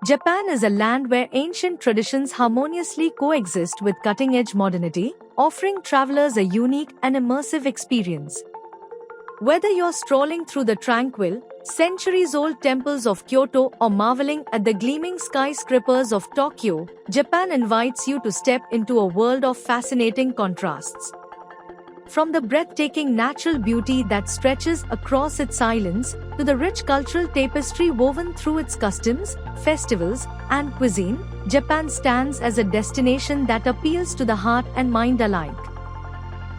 Japan is a land where ancient traditions harmoniously coexist with cutting-edge modernity, offering travelers a unique and immersive experience. Whether you're strolling through the tranquil, centuries-old temples of Kyoto or marveling at the gleaming skyscrapers of Tokyo, Japan invites you to step into a world of fascinating contrasts. From the breathtaking natural beauty that stretches across its islands, to the rich cultural tapestry woven through its customs, festivals, and cuisine, Japan stands as a destination that appeals to the heart and mind alike.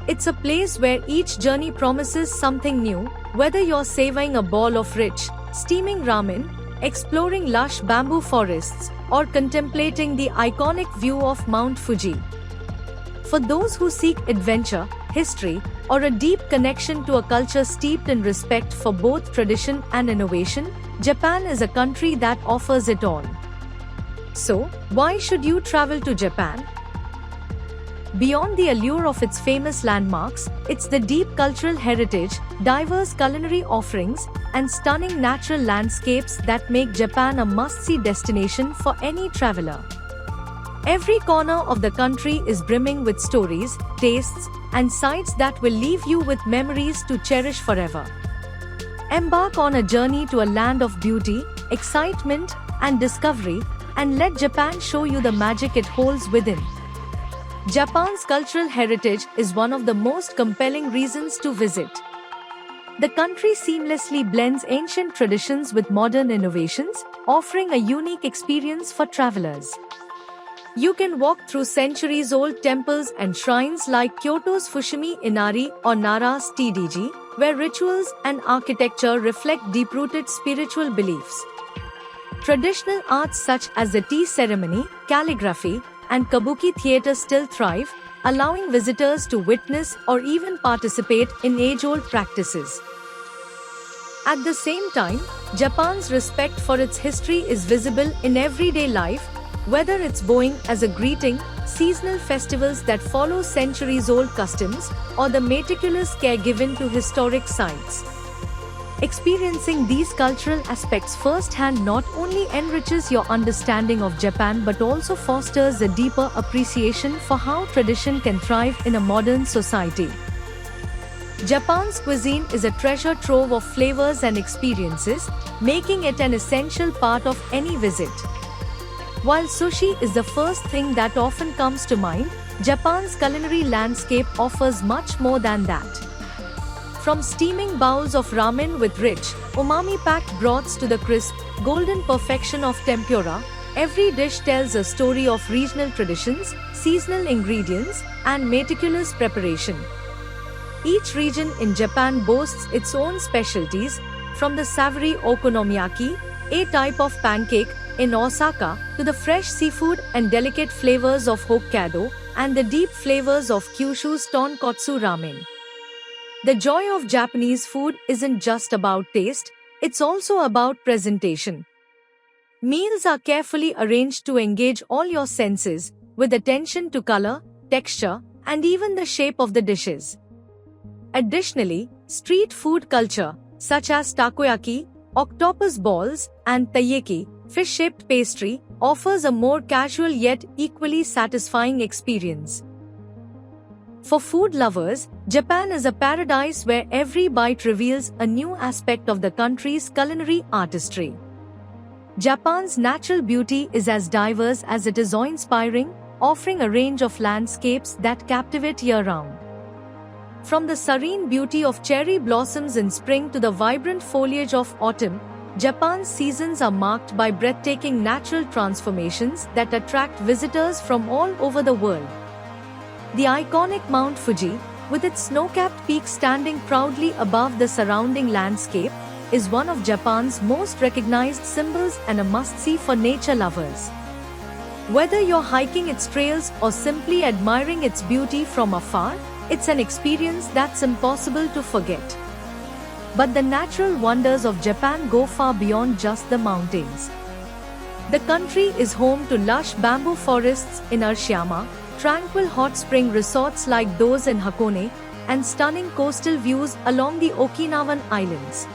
It's a place where each journey promises something new, whether you're savoring a bowl of rich, steaming ramen, exploring lush bamboo forests, or contemplating the iconic view of Mount Fuji. For those who seek adventure, history, or a deep connection to a culture steeped in respect for both tradition and innovation, Japan is a country that offers it all. So, why should you travel to Japan? Beyond the allure of its famous landmarks, it's the deep cultural heritage, diverse culinary offerings, and stunning natural landscapes that make Japan a must-see destination for any traveler. Every corner of the country is brimming with stories, tastes, and sights that will leave you with memories to cherish forever. Embark on a journey to a land of beauty, excitement, and discovery, and let Japan show you the magic it holds within. Japan's cultural heritage is one of the most compelling reasons to visit. The country seamlessly blends ancient traditions with modern innovations, offering a unique experience for travelers. You can walk through centuries-old temples and shrines like Kyoto's Fushimi Inari or Nara's Tdg, where rituals and architecture reflect deep-rooted spiritual beliefs. Traditional arts such as the tea ceremony, calligraphy, and kabuki theater still thrive, allowing visitors to witness or even participate in age-old practices. At the same time, Japan's respect for its history is visible in everyday life, whether it's bowing as a greeting, seasonal festivals that follow centuries-old customs, or the meticulous care given to historic sites. Experiencing these cultural aspects firsthand not only enriches your understanding of Japan but also fosters a deeper appreciation for how tradition can thrive in a modern society. Japan's cuisine is a treasure trove of flavors and experiences, making it an essential part of any visit. While sushi is the first thing that often comes to mind, Japan's culinary landscape offers much more than that. From steaming bowls of ramen with rich, umami-packed broths to the crisp, golden perfection of tempura, every dish tells a story of regional traditions, seasonal ingredients, and meticulous preparation. Each region in Japan boasts its own specialties, from the savory okonomiyaki, a type of pancake, in Osaka, to the fresh seafood and delicate flavors of Hokkaido, and the deep flavors of Kyushu's tonkotsu ramen. The joy of Japanese food isn't just about taste, it's also about presentation. Meals are carefully arranged to engage all your senses, with attention to color, texture, and even the shape of the dishes. Additionally, street food culture, such as takoyaki, octopus balls, and taiyaki, fish-shaped pastry, offers a more casual yet equally satisfying experience. For food lovers, Japan is a paradise where every bite reveals a new aspect of the country's culinary artistry. Japan's natural beauty is as diverse as it is awe-inspiring, offering a range of landscapes that captivate year-round. From the serene beauty of cherry blossoms in spring to the vibrant foliage of autumn, Japan's seasons are marked by breathtaking natural transformations that attract visitors from all over the world. The iconic Mount Fuji, with its snow-capped peak standing proudly above the surrounding landscape, is one of Japan's most recognized symbols and a must-see for nature lovers. Whether you're hiking its trails or simply admiring its beauty from afar, it's an experience that's impossible to forget. But the natural wonders of Japan go far beyond just the mountains. The country is home to lush bamboo forests in Arashiyama, tranquil hot spring resorts like those in Hakone, and stunning coastal views along the Okinawan Islands.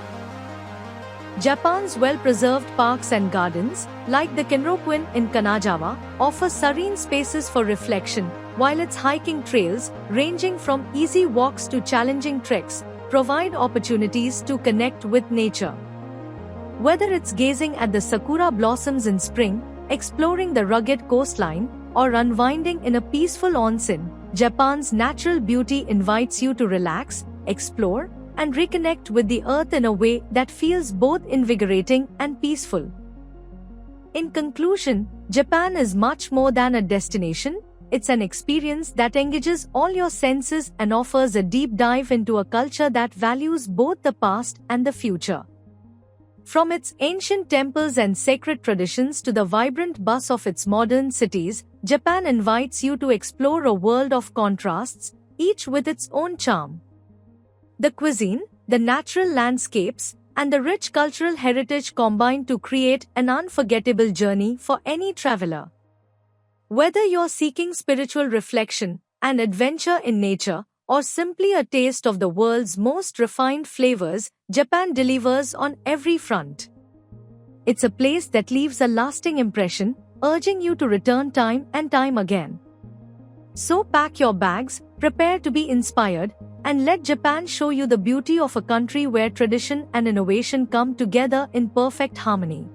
Japan's well-preserved parks and gardens, like the Kinroku-in in Kanazawa, offer serene spaces for reflection, while its hiking trails, ranging from easy walks to challenging treks, provide opportunities to connect with nature. Whether it's gazing at the sakura blossoms in spring, exploring the rugged coastline, or unwinding in a peaceful onsen, Japan's natural beauty invites you to relax, explore, and reconnect with the earth in a way that feels both invigorating and peaceful. In conclusion, Japan is much more than a destination. It's an experience that engages all your senses and offers a deep dive into a culture that values both the past and the future. From its ancient temples and sacred traditions to the vibrant buzz of its modern cities, Japan invites you to explore a world of contrasts, each with its own charm. The cuisine, the natural landscapes, and the rich cultural heritage combine to create an unforgettable journey for any traveler. Whether you're seeking spiritual reflection, an adventure in nature, or simply a taste of the world's most refined flavors, Japan delivers on every front. It's a place that leaves a lasting impression, urging you to return time and time again. So pack your bags, prepare to be inspired, and let Japan show you the beauty of a country where tradition and innovation come together in perfect harmony.